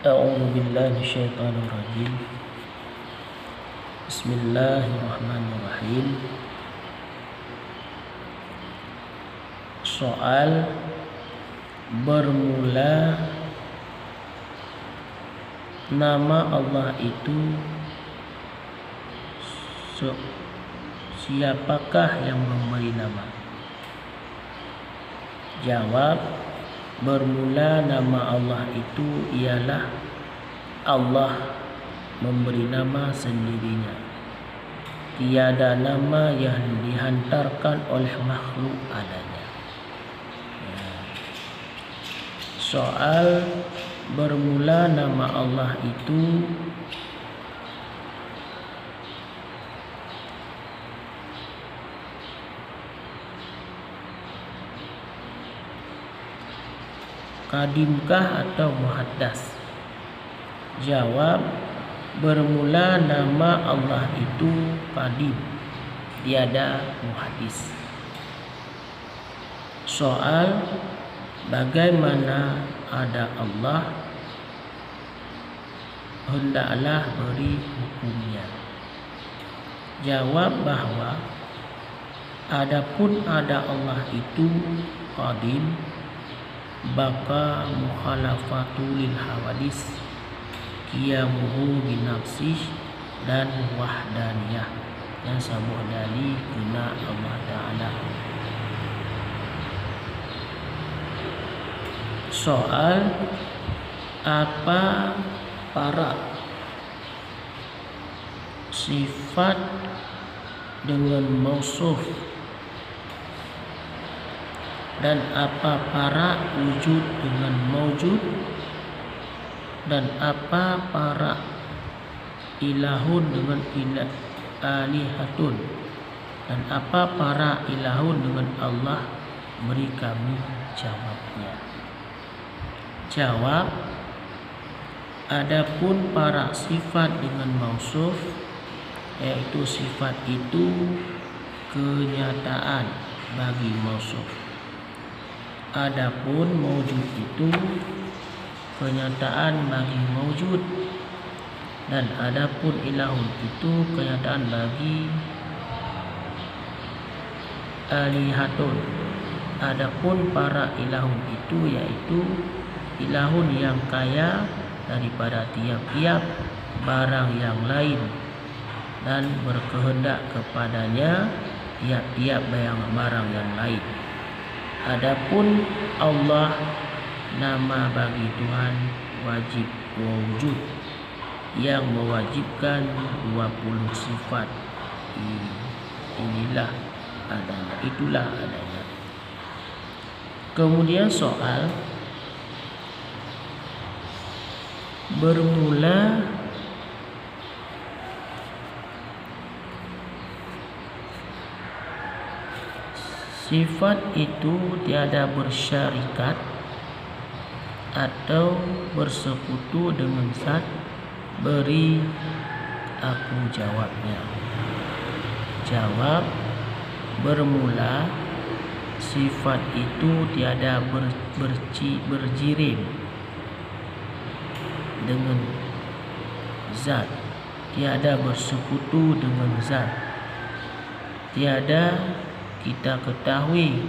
A'udzu billahi minasyaitonir rajim. Bismillahirrahmanirrahim. Soal bermula nama Allah itu siapakah yang memberi nama? Jawab, bermula nama Allah itu ialah Allah memberi nama sendirinya. Tiada nama yang dihantarkan oleh makhluk adanya. Soal bermula nama Allah itu kadimkah atau muhaddas? Jawab, bermula nama Allah itu kadim, tiada muhaddis. Soal bagaimana ada Allah, hendaklah beri hukumnya. Jawab bahwa adapun ada Allah itu qadim, baka mukhalafatul lil hawadis, qiyamuhu binafsih, dan wahdaniyah yang sabuh dari guna Allah Ta'ala. Soal apa para sifat dengan mausuf dan apa para wujud dengan maujud, dan apa para ilahun dengan alihatun, dan apa para ilahun dengan Allah? Beri kami jawabnya. Jawab, adapun para sifat dengan mausuf, yaitu sifat itu kenyataan bagi mausuf. Adapun maujud itu kenyataan bagi maujud, dan adapun ilahun itu kenyataan bagi alihatun. Adapun para ilahun itu yaitu ilahun yang kaya daripada tiap-tiap barang yang lain dan berkehendak kepadanya tiap-tiap barang yang lain. Adapun Allah, nama bagi Tuhan wajib wujud yang mewajibkan 20 sifat. Inilah adanya, itulah adanya. Kemudian soal bermula sifat itu tiada bersyarikat atau bersekutu dengan zat. Beri aku jawabnya. Jawab, bermula sifat itu tiada berjirim dengan zat, tiada bersekutu dengan zat. Tiada kita ketahui